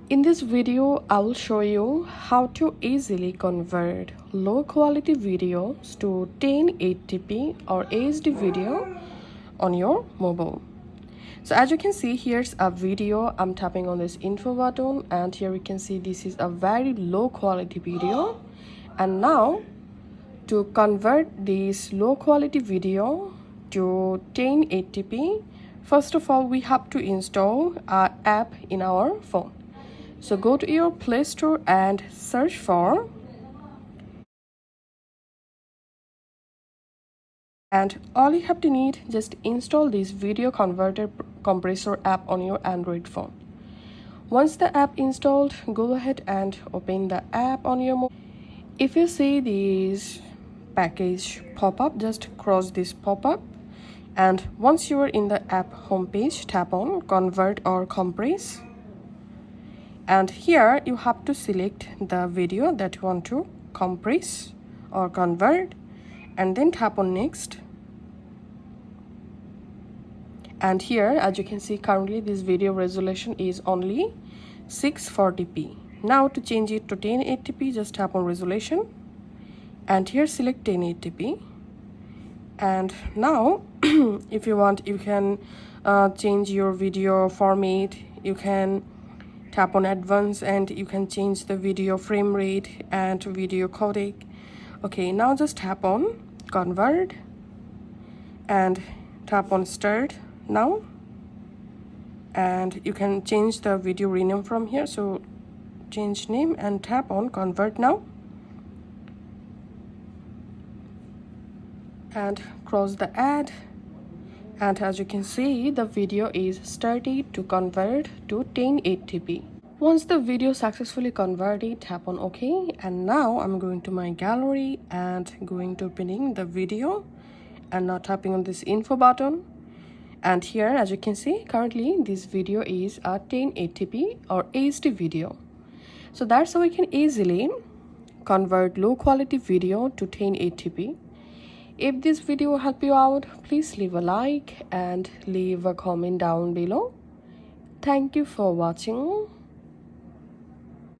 In this video, I will show you how to easily convert low quality videos to 1080p or HD video on your mobile. So as you can see, here's a video. I'm tapping on this info button and here you can see this is a very low quality video. And now to convert this low quality video to 1080p, first of all we have to install an app in our phone. So go to your Play Store and search for, and all you have to need, just install this video converter compressor app on your Android phone. Once the app installed, go ahead and open the app on your mobile. If you see this package pop-up, just cross this pop-up, and once you are in the app homepage, tap on convert or compress. And here you have to select the video that you want to compress or convert and then tap on next. And here, as you can see, currently this video resolution is only 640p. Now to change it to 1080p, just tap on resolution and here select 1080p. And now if you want, you can change your video format. You can tap on advanced and you can change the video frame rate and video codec. Okay, now just tap on convert and tap on start now, and you can change the video rename from here. So change name and tap on convert now and cross the ad, and as you can see, the video is started to convert to 1080p. Once the video successfully converted, tap on OK. And now I'm going to my gallery and going to opening the video and now tapping on this info button. And here, as you can see, currently this video is a 1080p or HD video. So that's how we can easily convert low quality video to 1080p. If this video will help you out, please leave a like and leave a comment down below. Thank you for watching.